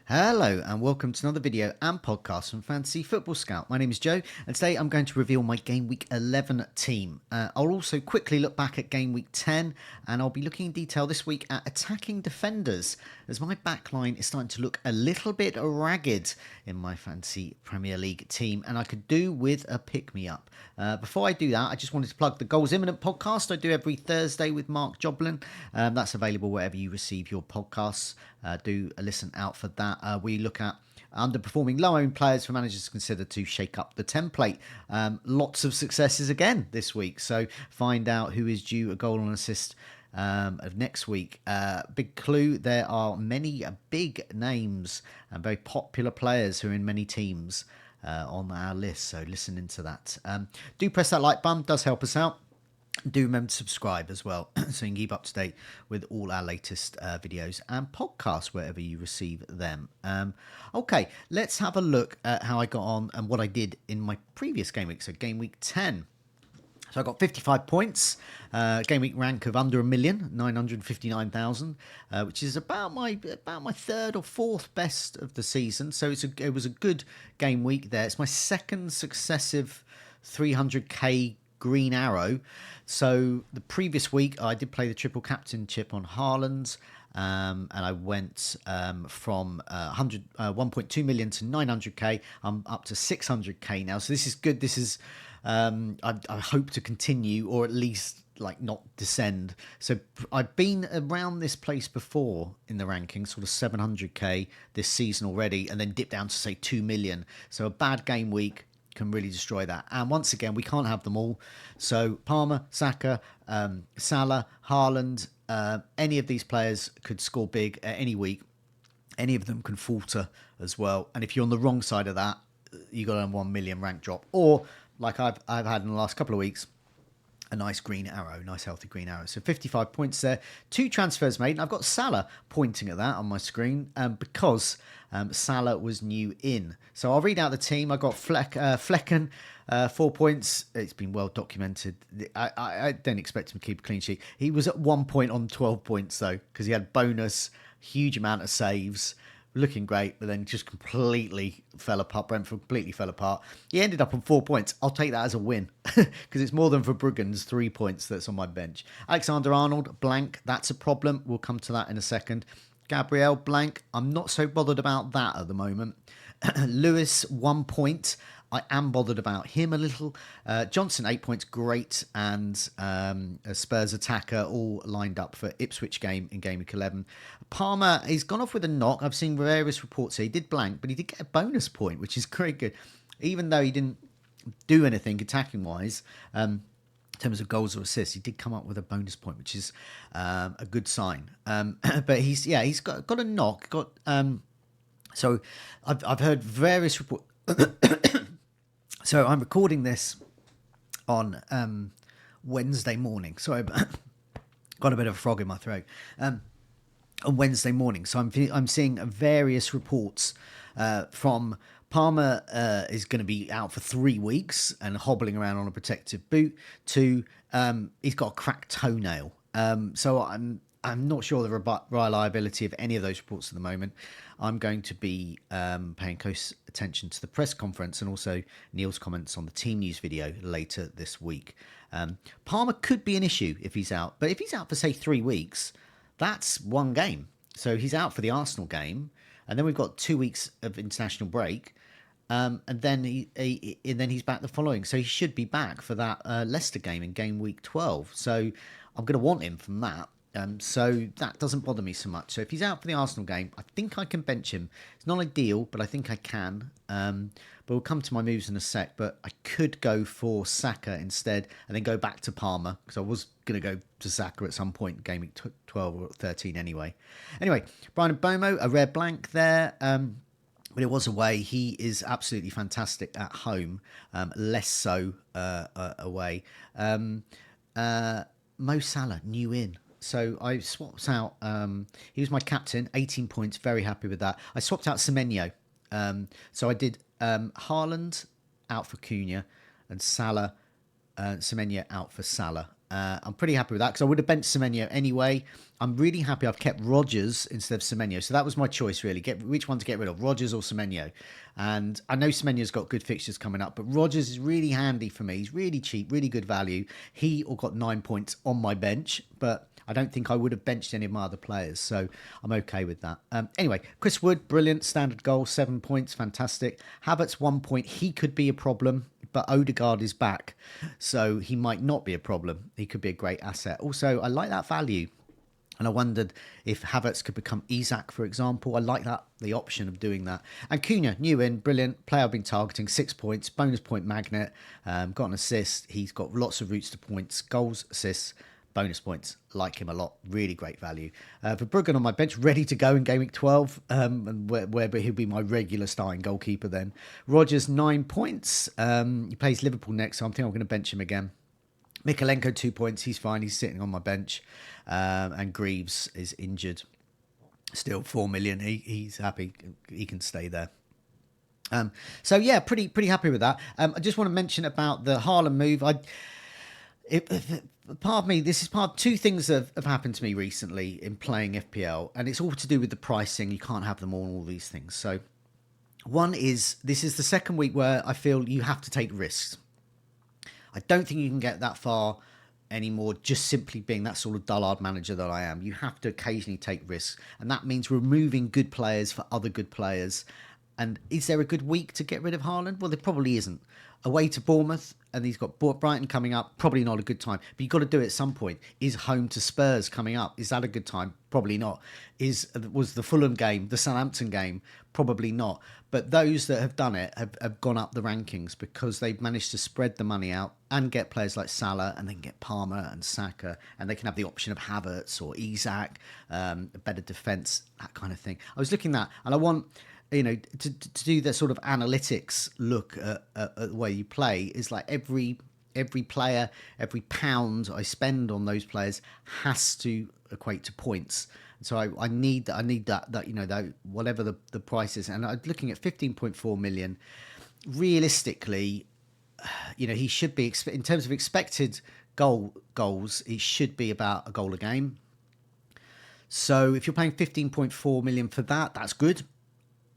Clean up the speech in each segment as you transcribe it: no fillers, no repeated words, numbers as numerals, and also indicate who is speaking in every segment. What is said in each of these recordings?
Speaker 1: Hello and welcome to another video and podcast from Fantasy Football Scout. My name is Joe and today I'm going to reveal my Game Week 11 team. I'll also quickly look back at Game Week 10 and I'll be looking in detail this week at attacking defenders as my backline is starting to look a little bit ragged in my Fantasy Premier League team and I could do with a pick-me-up. Before I do that, I just wanted to plug the Goals Imminent podcast I do every Thursday with Mark Joblin. That's available wherever you receive your podcasts. Do a listen out for that. We look at underperforming low-owned players for managers to consider to shake up the template. Lots of successes again this week, so find out who is due a goal and assist of next week. Big clue, there are many big names and very popular players who are in many teams on our list, so listen into that. Do press that like button, does help us out. Do remember to subscribe as well so you can keep up to date with all our latest videos and podcasts wherever you receive them. Okay, let's have a look at how I got on and what I did in my previous game week, so game week 10. So I got 55 points, game week rank of under 1,959,000, which is about my third or fourth best of the season. So it was a good game week there. It's my second successive 300k green arrow. So the previous week I did play the triple captainship on Haaland, and I went from 1.2 million to 900k. I'm up to 600k now, so this is good. This is I hope to continue, or at least like not descend. So I've been around this place before in the rankings, sort of 700k this season already, and then dipped down to say 2 million. So a bad game week can really destroy that. And once again, we can't have them all. So Palmer, Saka, Salah, Haaland, any of these players could score big at any week. Any of them can falter as well. And if you're on the wrong side of that, you got a 1 million rank drop. Or like I've had in the last couple of weeks, a nice green arrow, nice healthy green arrow. So 55 points there. 2 transfers made. And I've got Salah pointing at that on my screen because Salah was new in. So I'll read out the team. I got Flecken, 4 points. It's been well documented. I don't expect him to keep a clean sheet. He was at 1 point on 12 points though, because he had bonus, huge amount of saves. Looking great, but then just completely fell apart. Brentford completely fell apart. He ended up on 4 points. I'll take that as a win because it's more than for Bruggen's 3 points that's on my bench. Alexander Arnold, blank. That's a problem. We'll come to that in a second. Gabriel, blank. I'm not so bothered about that at the moment. Lewis, 1 point. I am bothered about him a little. Johnson, 8 points, great. And a Spurs attacker all lined up for Ipswich game in Game Week 11. Palmer, he's gone off with a knock. I've seen various reports here. He did blank, but he did get a bonus point, which is very good. Even though he didn't do anything attacking-wise, in terms of goals or assists, he did come up with a bonus point, which is a good sign. But he's got a knock. So I've heard various reports. So I'm recording this on Wednesday morning. Sorry, got a bit of a frog in my throat. On Wednesday morning, so I'm seeing various reports from Palmer is going to be out for 3 weeks and hobbling around on a protective boot. To he's got a cracked toenail. So I'm not sure the reliability of any of those reports at the moment. I'm going to be paying close attention to the press conference and also Neil's comments on the team news video later this week. Palmer could be an issue if he's out, but if he's out for say 3 weeks, that's one game. So he's out for the Arsenal game, and then we've got 2 weeks of international break, and then he's back the following. So he should be back for that Leicester game in game week 12. So I'm going to want him from that. So that doesn't bother me so much. So if he's out for the Arsenal game, I think I can bench him. It's not ideal, but I think I can. But we'll come to my moves in a sec. But I could go for Saka instead and then go back to Palmer, because I was going to go to Saka at some point in game week 12 or 13 anyway. Anyway, Brian Mbomo, a rare blank there. But it was away. He is absolutely fantastic at home, less so away. Mo Salah, new in. So I swapped out, he was my captain, 18 points, very happy with that. I swapped out Semenyo. So I did Haaland out for Cunha and Salah, Semenyo out for Salah. I'm pretty happy with that because I would have benched Semenyo anyway. I'm really happy I've kept Rodgers instead of Semenyo. So that was my choice, really. Which one to get rid of, Rodgers or Semenyo? And I know Semenyo's got good fixtures coming up, but Rodgers is really handy for me. He's really cheap, really good value. He all got 9 points on my bench, but I don't think I would have benched any of my other players, so I'm okay with that. Anyway, Chris Wood, brilliant, standard goal, 7 points, fantastic. Havertz, 1 point. He could be a problem, but Odegaard is back, so he might not be a problem. He could be a great asset. Also, I like that value. And I wondered if Havertz could become Isak, for example. I like that, the option of doing that. And Cunha, new in, brilliant. Player I've been targeting, 6 points, bonus point magnet, got an assist. He's got lots of routes to points, goals, assists, bonus points. Like him a lot, really great value. Verbruggen on my bench, ready to go in Game Week 12, and where he'll be my regular starting goalkeeper then. Rodgers, 9 points. He plays Liverpool next, so I think I'm going to bench him again. Mikalenko, 2 points. He's fine. He's sitting on my bench. And Greaves is injured. Still 4 million. He's happy. He can stay there. So yeah, pretty happy with that. I just want to mention about the Haaland move. Part of me, this is part of two things that have happened to me recently in playing FPL, and it's all to do with the pricing. You can't have them all these things. So one is, this is the second week where I feel you have to take risks. I don't think you can get that far anymore just simply being that sort of dullard manager that I am. You have to occasionally take risks, and that means removing good players for other good players. And is there a good week to get rid of Haaland? Well, there probably isn't. Away to Bournemouth, and he's got Brighton coming up. Probably not a good time, but you've got to do it at some point. Is home to Spurs coming up? Is that a good time? Probably not. Was the Fulham game, the Southampton game? Probably not. But those that have done it have gone up the rankings because they've managed to spread the money out and get players like Salah, and then get Palmer and Saka, and they can have the option of Havertz or Isak, a better defence, that kind of thing. I was looking at that, and I want, to do the sort of analytics look at the way you play is like every player, every pound I spend on those players has to equate to points. So I need that whatever the price is. And I'm looking at 15.4 million. Realistically, he should be, in terms of expected goals, it should be about a goal a game. So if you're paying 15.4 million for that, that's good,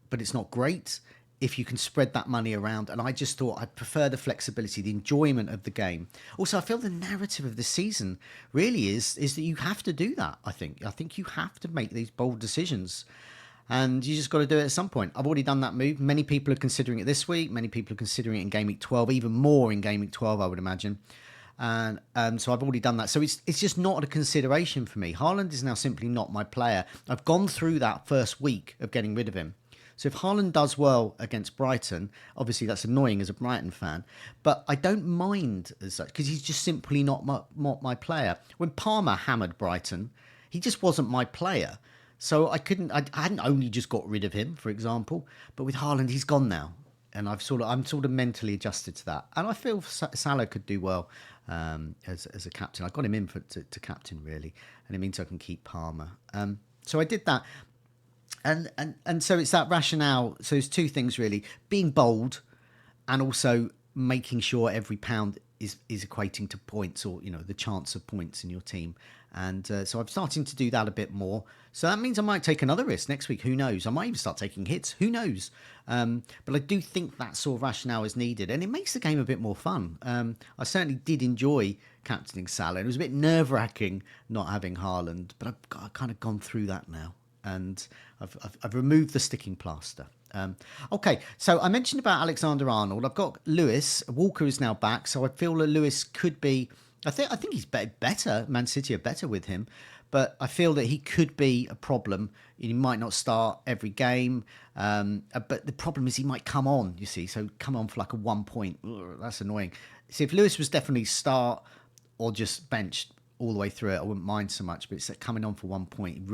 Speaker 1: but it's not great if you can spread that money around. And I just thought I'd prefer the flexibility, the enjoyment of the game. Also, I feel the narrative of the season really is that you have to do that. I think you have to make these bold decisions, and you just got to do it at some point. I've already done that move. Many people are considering it this week. Many people are considering it in Game Week 12, even more in Game Week 12, I would imagine. And so I've already done that. So it's just not a consideration for me. Haaland is now simply not my player. I've gone through that first week of getting rid of him. So if Haaland does well against Brighton, obviously that's annoying as a Brighton fan, but I don't mind as such because he's just simply not my player. When Palmer hammered Brighton, he just wasn't my player. So I hadn't only just got rid of him, for example, but with Haaland, he's gone now. And I'm sort of mentally adjusted to that. And I feel Salah could do well as a captain. I got him in to captain, really, and it means I can keep Palmer. So I did that. And so it's that rationale. So it's two things really: being bold, and also making sure every pound is equating to points, or the chance of points in your team. And so I'm starting to do that a bit more. So that means I might take another risk next week. Who knows? I might even start taking hits. Who knows? But I do think that sort of rationale is needed, and it makes the game a bit more fun. I certainly did enjoy captaining Salah. It was a bit nerve-wracking not having Haaland, but I've kind of gone through that now. And I've removed the sticking plaster. Okay, so I mentioned about Alexander Arnold. I've got Lewis. Walker is now back, so I feel that Lewis could be. I think he's better. Man City are better with him, but I feel that he could be a problem. He might not start every game, but the problem is he might come on. You see, so come on for like a 1 point. Ugh, that's annoying. See, if Lewis was definitely start or just benched all the way through it, I wouldn't mind so much, but it's coming on for 1 point.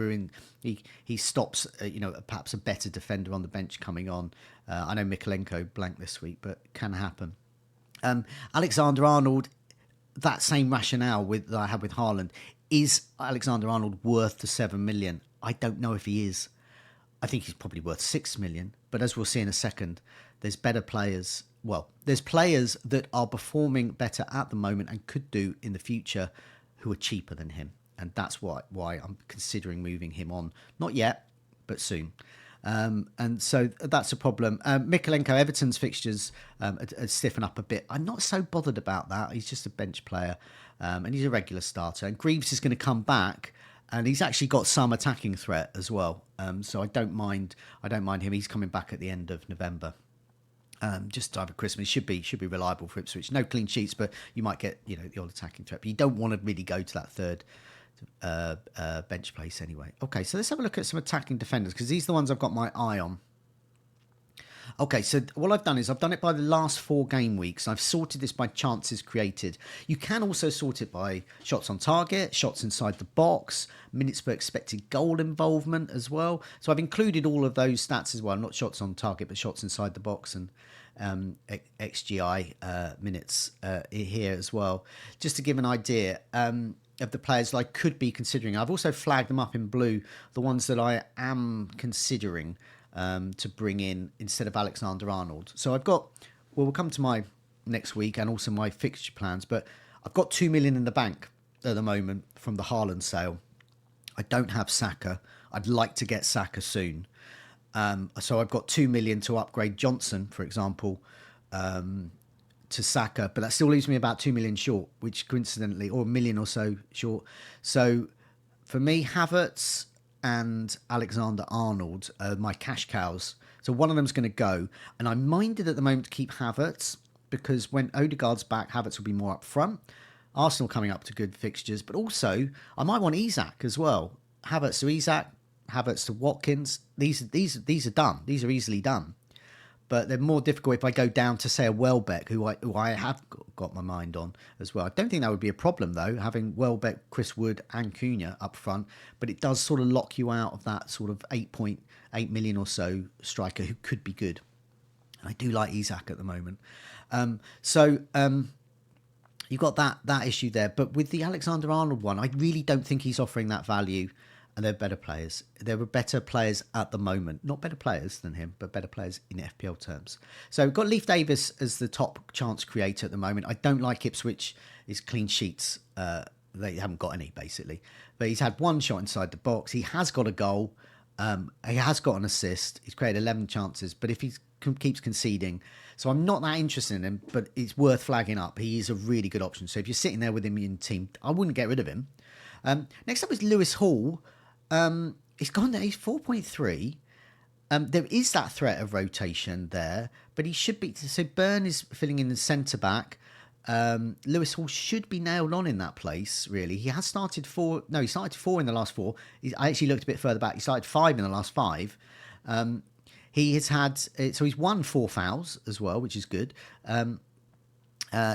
Speaker 1: He stops, perhaps a better defender on the bench coming on. I know Mikalenko blanked this week, but it can happen. Alexander Arnold, that same rationale that I had with Haaland. Is Alexander Arnold worth the 7 million? I don't know if he is. I think he's probably worth 6 million. But as we'll see in a second, there's better players. Well, there's players that are performing better at the moment and could do in the future who are cheaper than him. And that's why I'm considering moving him on. Not yet, but soon. And so that's a problem. Mikalenko, Everton's fixtures stiffen up a bit. I'm not so bothered about that. He's just a bench player, and he's a regular starter. And Greaves is going to come back, and he's actually got some attacking threat as well. So I don't mind him. He's coming back at the end of November. Just over Christmas, should be reliable for Ipswich. No clean sheets, but you might get the odd attacking threat. But you don't want to really go to that third bench place anyway. Okay, so let's have a look at some attacking defenders, because these are the ones I've got my eye on. Okay, so what I've done is I've done it by the last 4 game weeks. I've sorted this by chances created. You can also sort it by shots on target, shots inside the box, minutes per expected goal involvement as well. So I've included all of those stats as well, not shots on target, but shots inside the box and XGI minutes here as well, just to give an idea of the players that I could be considering. I've also flagged them up in blue, the ones that I am considering to bring in instead of Alexander Arnold. So I've got, we'll come to my next week and also my fixture plans, but I've got 2 million in the bank at the moment from the Haaland sale. I don't have Saka. I'd like to get Saka soon. So I've got 2 million to upgrade Johnson, for example, to Saka, but that still leaves me about 2 million short, which coincidentally, or a million or so short. So for me, Havertz and Alexander Arnold are my cash cows. So one of them's going to go, and I'm minded at the moment to keep Havertz, because when Odegaard's back, Havertz will be more up front. Arsenal coming up to good fixtures, but also I might want Isak as well. Havertz to Isak, Havertz to Watkins. These are done. These are easily done. But they're more difficult if I go down to, say, a Welbeck, who I have got my mind on as well. I don't think that would be a problem, though, having Welbeck, Chris Wood and Cunha up front. But it does sort of lock you out of that sort of 8.8 million or so striker who could be good. And I do like Isak at the moment. You've got that issue there. But with the Alexander Arnold one, I really don't think he's offering that value. And they're better players. There were better players at the moment. Not better players than him, but better players in FPL terms. So we've got Leif Davis as the top chance creator at the moment. I don't like Ipswich. His clean sheets, they haven't got any, basically. But he's had 1 shot inside the box. He has got a goal. He has got an assist. He's created 11 chances. But if he keeps conceding... So I'm not that interested in him, but it's worth flagging up. He is a really good option. So if you're sitting there with him in your team, I wouldn't get rid of him. Next up is Lewis Hall. He's gone there. He's 4.3. There is that threat of rotation there, but he should be. So Byrne is filling in the centre back. Lewis Hall should be nailed on in that place, really. He has started 4. No, he started 4 in the last 4. I actually looked a bit further back. He started 5 in the last 5. He has had. So he's won 4 fouls as well, which is good.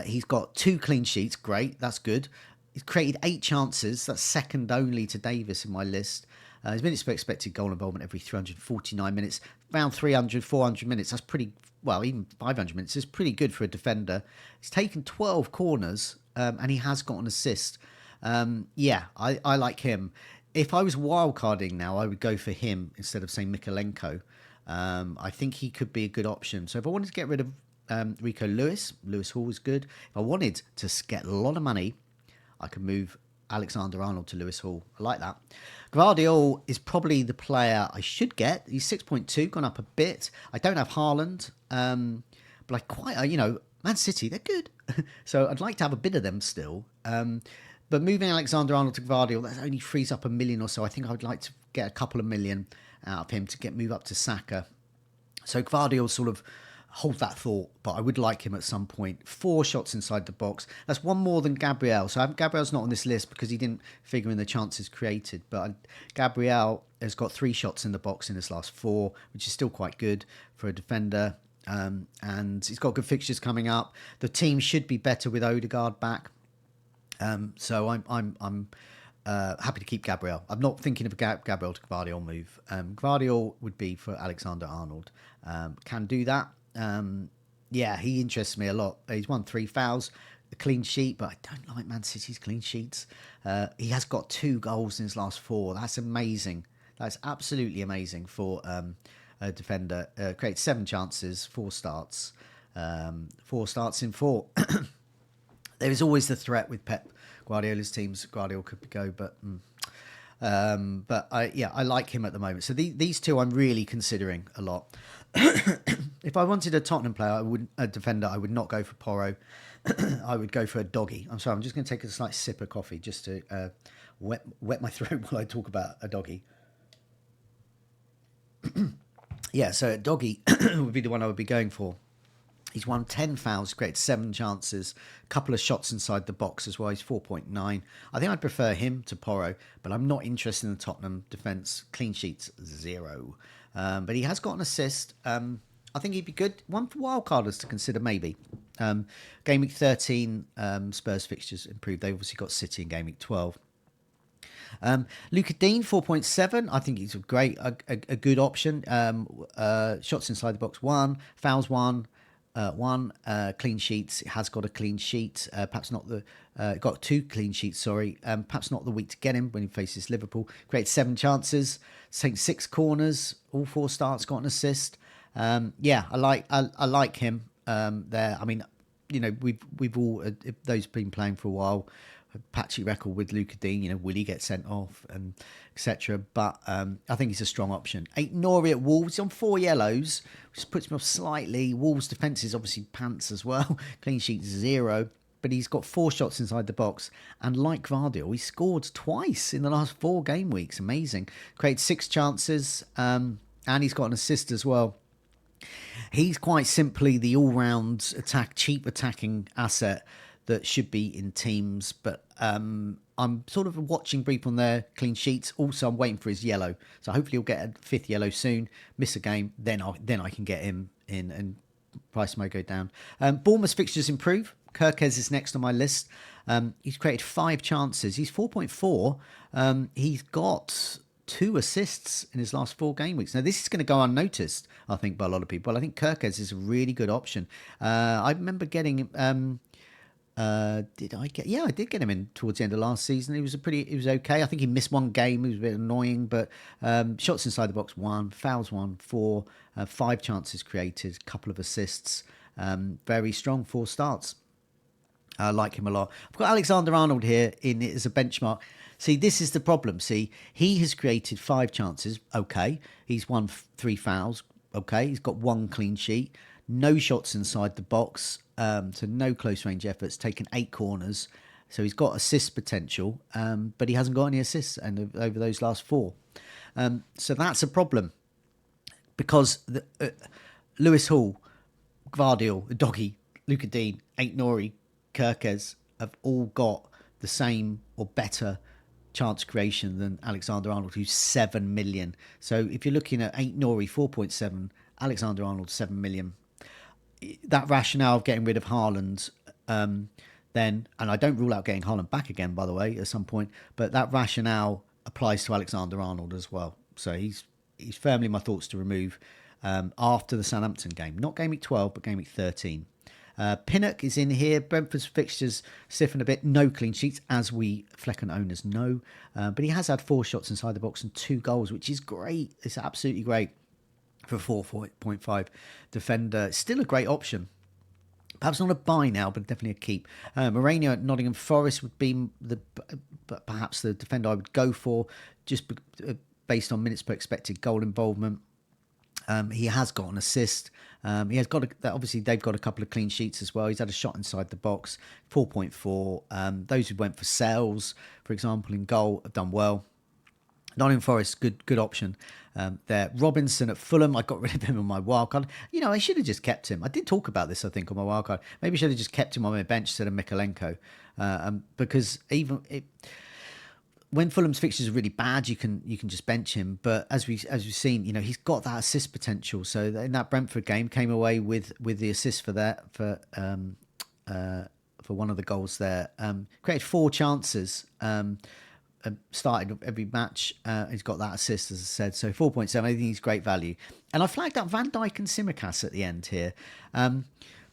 Speaker 1: He's got 2 clean sheets. Great. That's good. He's created 8 chances. That's second only to Davis in my list. His minutes per expected goal involvement every 349 minutes. Around 300, 400 minutes. That's pretty, well, even 500 minutes is pretty good for a defender. He's taken 12 corners and he has got an assist. I like him. If I was wildcarding now, I would go for him instead of, say, Mikalenko. I think he could be a good option. So if I wanted to get rid of Rico Lewis Hall is good. If I wanted to get a lot of money, I could move Alexander Arnold to Lewis Hall. I like that. Gvardiol is probably the player I should get. He's 6.2, gone up a bit. I don't have Haaland, but I quite, Man City, they're good. So I'd like to have a bit of them still. But moving Alexander Arnold to Gvardiol, that only frees up 1 million or so. I think I would like to get a couple of million out of him to move up to Saka. So Gvardiol sort of hold that thought, but I would like him at some point. 4 shots inside the box. That's 1 more than Gabriel. So Gabriel's not on this list because he didn't figure in the chances created. But Gabriel has got 3 shots in the box in his last 4, which is still quite good for a defender. And he's got good fixtures coming up. The team should be better with Odegaard back. So I'm happy to keep Gabriel. I'm not thinking of a Gabriel to Gvardiol move. Gvardiol would be for Alexander Arnold. Can do that. He interests me a lot. He's won 3 fouls, a clean sheet, but I don't like Man City's clean sheets. He has got 2 goals in his last 4. That's amazing. That's absolutely amazing for a defender. Creates 7 chances, 4 starts in 4. There is always the threat with Pep Guardiola's teams. Guardiola could go, but I like him at the moment. So these two I'm really considering a lot. If I wanted a Tottenham player, a defender, I would not go for Porro. I would go for a doggy. I'm sorry, I'm just going to take a slight sip of coffee just to wet my throat while I talk about a doggy. Yeah, so a doggy would be the one I would be going for. He's won 10 fouls, created 7 chances, a couple of shots inside the box as well. He's 4.9. I think I'd prefer him to Porro, but I'm not interested in the Tottenham defence. Clean sheets, 0. But he has got an assist. I think he'd be good. One for wildcarders to consider, maybe. Game week 13, Spurs fixtures improved. They obviously got City in game week 12. Luca Dean, 4.7. I think he's a good option. Shots inside the box, 1. Fouls, 1. Clean sheets. It has got a clean sheet. Perhaps not the got 2 clean sheets. Sorry. Perhaps not the week to get him when he faces Liverpool. Created 7 chances, taken 6 corners, all 4 starts, got an assist. I like him there. I mean, we've all those been playing for a while. A patchy record with Luca Dean. Will he get sent off and etc. But I think he's a strong option. 8 Nori at Wolves. He's on 4 yellows, which puts me off slightly. Wolves' defence is obviously pants as well. Clean sheet 0. But he's got 4 shots inside the box. And like Vardyl, he scored twice in the last 4 game weeks. Amazing. Created 6 chances. And he's got an assist as well. He's quite simply the all-round cheap attacking asset that should be in teams, but I'm sort of watching brief on their clean sheets. Also, I'm waiting for his yellow, so hopefully he'll get a 5th yellow soon. Miss a game, then I can get him in, and price may go down. Bournemouth fixtures improve. Kirkez is next on my list. He's created 5 chances. He's 4.4. He's got 2 assists in his last 4 game weeks. Now, this is going to go unnoticed, I think, by a lot of people. I think Kirkez is a really good option. I remember getting I did get him in towards the end of last season. He was okay. I think he missed 1 game. He was a bit annoying, but shots inside the box 1, fouls 1, 4, 5 chances created, a couple of assists. Very strong 4 starts. I like him a lot. I've got Alexander Arnold here in it as a benchmark. See, this is the problem. See, he has created 5 chances. Okay. He's won 3 fouls. Okay. He's got 1 clean sheet. No shots inside the box. So no close range efforts. Taken 8 corners. So he's got assist potential. But he hasn't got any assists over those last 4. So that's a problem. Because Lewis Hall, Gvardiol, Doggy, Luca Dean, 8 Nori, Kirkez have all got the same or better chance creation than Alexander Arnold, who's 7 million. So if you're looking at 8 Nori, 4.7, Alexander Arnold, 7 million. That rationale of getting rid of Haaland, then, and I don't rule out getting Haaland back again, by the way, at some point, but that rationale applies to Alexander Arnold as well. So he's firmly my thoughts to remove after the Southampton game. Not game week 12, but game week 13. Pinnock is in here. Brentford's fixtures stiffen a bit. No clean sheets, as we Flecken owners know. But he has had 4 shots inside the box and 2 goals, which is great. It's absolutely great for 4.5 defender. Still a great option. Perhaps not a buy now, but definitely a keep. Mourinho at Nottingham Forest would be perhaps the defender I would go for, just based on minutes per expected goal involvement. He has got an assist. He has got obviously they've got a couple of clean sheets as well. He's had a shot inside the box, 4.4. Those who went for sales, for example, in goal have done well. Nottingham Forest, good option there. Robinson at Fulham, I got rid of him on my wildcard. I should have just kept him. I did talk about this, I think, on my wildcard. Maybe I should have just kept him on my bench instead of Mikalenko. Because when Fulham's fixtures are really bad, you can just bench him. But as we've seen, he's got that assist potential. So in that Brentford game, came away with the assist for one of the goals there. Created 4 chances. Started every match. He's got that assist, as I said. So 4.7. I think he's great value. And I flagged up Van Dijk and Tsimikas at the end here.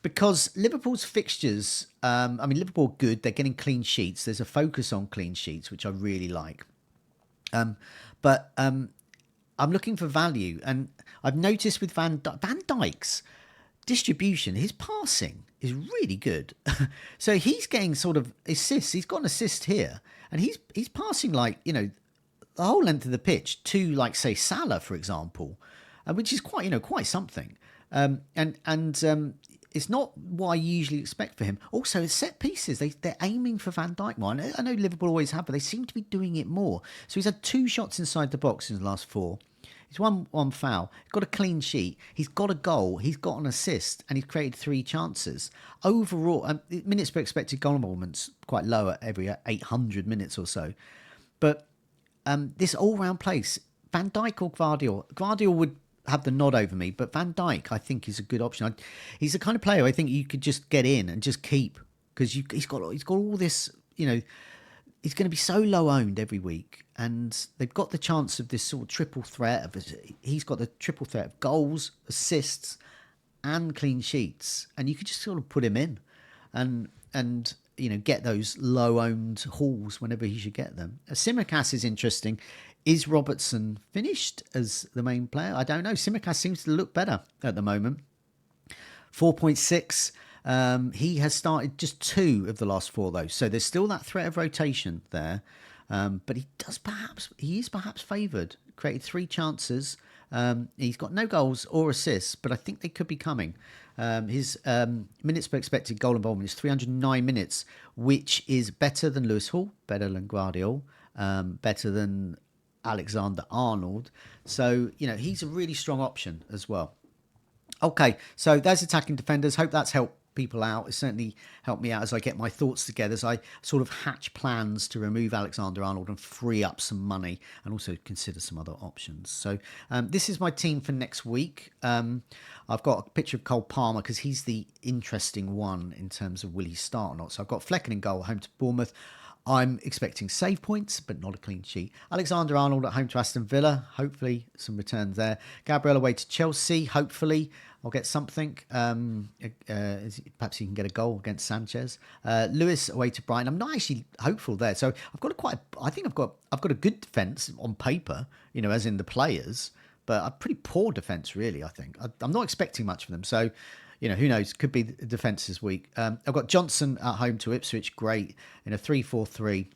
Speaker 1: Because Liverpool's fixtures, Liverpool are good. They're getting clean sheets. There's a focus on clean sheets, which I really like. But I'm looking for value, and I've noticed with Van Dijk's distribution, his passing is really good. So he's getting sort of assists. He's got an assist here, and he's passing like the whole length of the pitch to, like, say, Salah, for example, which is quite something. And it's not what I usually expect for him. Also, it's set pieces. They're aiming for Van Dijk more. I know Liverpool always have, but they seem to be doing it more. So he's had 2 shots inside the box in the last 4. He's won 1 foul. He's got a clean sheet. He's got a goal. He's got an assist, and he's created 3 chances. Overall, minutes per expected goal involvement's quite low at every 800 minutes or so. But this all-round place, Van Dijk or Gvardiol. Gvardiol would have the nod over me, but Van Dijk, I think, is a good option. He's the kind of player I think you could just get in and just keep, because he's got all this. He's going to be so low owned every week, and they've got the chance of this sort of triple threat. He's got the triple threat of goals, assists, and clean sheets, and you could just sort of put him in, and get those low owned hauls whenever he should get them. Simicast is interesting. Is Robertson finished as the main player? I don't know. Simicast seems to look better at the moment. 4.6. He has started just 2 of the last 4, though. So there's still that threat of rotation there. But he is perhaps favoured. Created 3 chances. He's got no goals or assists, but I think they could be coming. His minutes per expected goal involvement is 309 minutes, which is better than Lewis Hall, better than Gvardiol, better than Alexander Arnold. So, he's a really strong option as well. Okay, so there's attacking defenders. Hope that's helped people out. It certainly helped me out as I get my thoughts together, as I sort of hatch plans to remove Alexander Arnold and free up some money, and also consider some other options. So this is my team for next week. I've got a picture of Cole Palmer because he's the interesting one in terms of will he start or not. So I've got Flecken in goal, home to Bournemouth. I'm expecting save points, but not a clean sheet. Alexander Arnold at home to Aston Villa. Hopefully some returns there. Gabriel away to Chelsea. Hopefully I'll get something. Perhaps he can get a goal against Sanchez. Lewis away to Brighton. I'm not actually hopeful there. So I've got I think I've got a good defence on paper, as in the players, but a pretty poor defence, really, I think. I'm not expecting much from them. So, who knows? Could be the defence this week. I've got Johnson at home to Ipswich. Great. In a 3-4-3.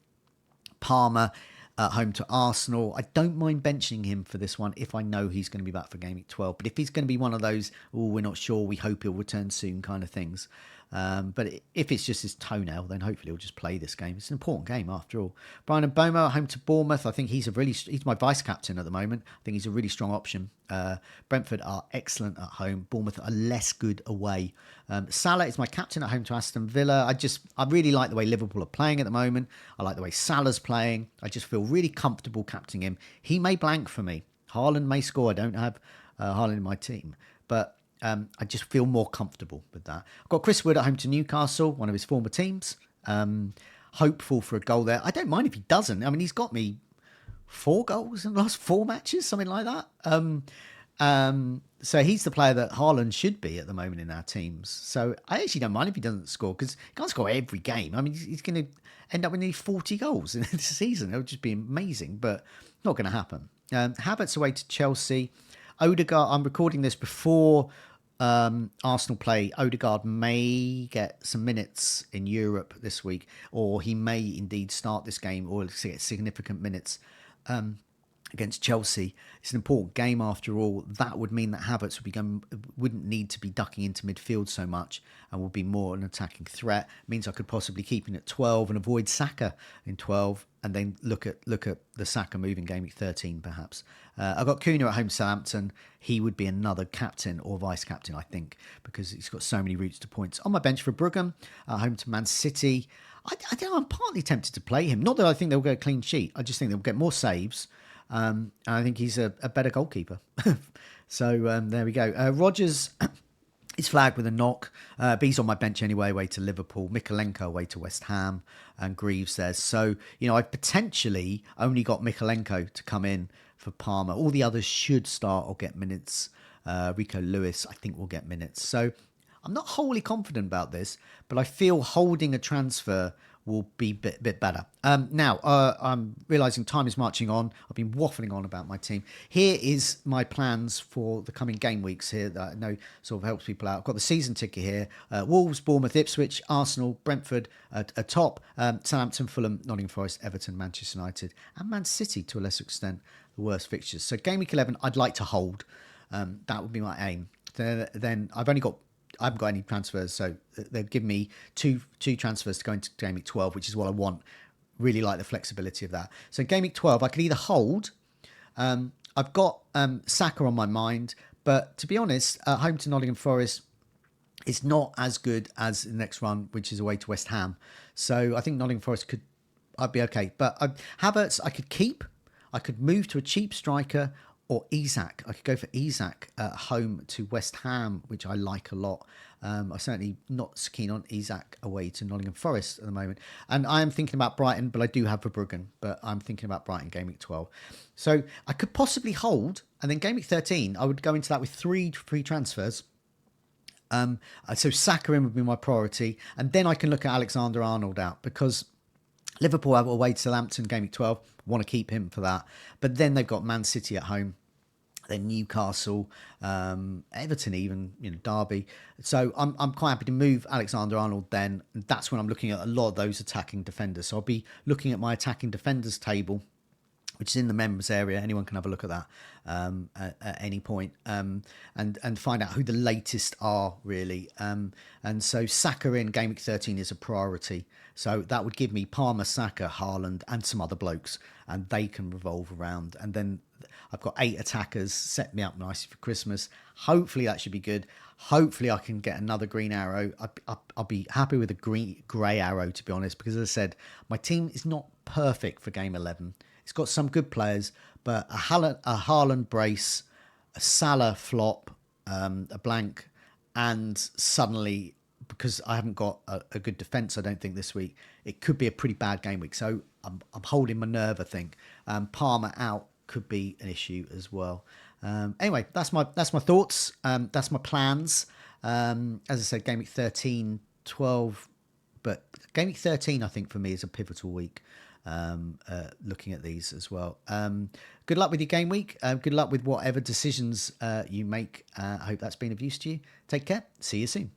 Speaker 1: Palmer at home to Arsenal. I don't mind benching him for this one if I know he's going to be back for Game Week 12. But if he's going to be one of those, we're not sure, we hope he'll return soon kind of things. But if it's just his toenail, then hopefully he'll just play this game. It's an important game after all. Brian Mbomo at home to Bournemouth. I think he's my vice captain at the moment. I think he's a really strong option. Brentford are excellent at home. Bournemouth are less good away. Salah is my captain at home to Aston Villa. I really like the way Liverpool are playing at the moment. I like the way Salah's playing. I just feel really comfortable captaining him. He may blank for me. Haaland may score. I don't have Haaland in my team, but I just feel more comfortable with that. I've got Chris Wood at home to Newcastle, one of his former teams. Hopeful for a goal there. I don't mind if he doesn't. I mean, he's got me 4 goals in the last 4 matches, something like that. So he's the player that Haaland should be at the moment in our teams. So I actually don't mind if he doesn't score, because he can't score every game. I mean, he's going to end up with nearly 40 goals in this season. It would just be amazing, but not going to happen. Havertz away to Chelsea. Odegaard, I'm recording this before Arsenal play. Odegaard may get some minutes in Europe this week, or he may indeed start this game or get significant minutes against Chelsea. It's an important game after all. That would mean that Havertz wouldn't need to be ducking into midfield so much and would be more an attacking threat. It means I could possibly keep him at 12 and avoid Saka in 12, and then look at the Saka moving Game Week 13 perhaps. I've got Cunha at home to Southampton. He would be another captain or vice captain, I think, because he's got so many routes to points. On my bench for Brugge, at home to Man City. I don't know, I'm partly tempted to play him. Not that I think they'll get a clean sheet. I just think they'll get more saves. And I think he's a better goalkeeper. So there we go. Rodgers is flagged with a knock. But he's on my bench anyway, away to Liverpool. Mikalenko away to West Ham, and Greaves there. So, I've potentially only got Mikalenko to come in for Palmer. All the others should start or get minutes. Rico Lewis, I think, will get minutes. So I'm not wholly confident about this, but I feel holding a transfer will be a bit better. Now, I'm realising time is marching on. I've been waffling on about my team. Here is my plans for the coming game weeks here that I know sort of helps people out. I've got the season ticket here. Wolves, Bournemouth, Ipswich, Arsenal, Brentford are top. Southampton, Fulham, Nottingham Forest, Everton, Manchester United and Man City to a lesser extent, the worst fixtures. So game week 11, I'd like to hold. That would be my aim. Then I haven't got any transfers, so they've given me two transfers to go into game week 12, which is what I want. Really like the flexibility of that. So in game week 12, I could either hold. I've got Saka on my mind, but to be honest, home to Nottingham Forest is not as good as the next run, which is away to West Ham. So I think Nottingham Forest I'd be okay. But Havertz, I could keep. I could move to a cheap striker, or Isak. I could go for Isak at home to West Ham, which I like a lot. I'm certainly not so keen on Isak away to Nottingham Forest at the moment. And I am thinking about Brighton, but I do have Verbruggen. But I'm thinking about Brighton game week 12. So I could possibly hold. And then game week 13, I would go into that with three free transfers. So Saka in would be my priority. And then I can look at Alexander Arnold out because Liverpool have away to Southampton game week 12. Want to keep him for that. But then they've got Man City at home. Then Newcastle, Everton, even Derby. So I'm quite happy to move Alexander Arnold. Then that's when I'm looking at a lot of those attacking defenders. So I'll be looking at my attacking defenders table, which is in the members area. Anyone can have a look at that at any point and find out who the latest are really. And so Saka in game week 13 is a priority. So that would give me Palmer, Saka, Haaland, and some other blokes, and they can revolve around. And then I've got 8 attackers, set me up nicely for Christmas. Hopefully that should be good. Hopefully I can get another green arrow. I'll be happy with a grey arrow, to be honest, because as I said, my team is not perfect for game 11. It's got some good players, but a Haaland brace, a Salah flop, a blank, and suddenly, because I haven't got a good defence, I don't think this week, it could be a pretty bad game week. So I'm holding my nerve, I think. Palmer out could be an issue as well. Anyway, that's my thoughts. That's my plans. As I said, game week 13, 12, but game week 13, I think for me is a pivotal week. Looking at these as well. Good luck with your game week. Good luck with whatever decisions you make. I hope that's been of use to you. Take care. See you soon.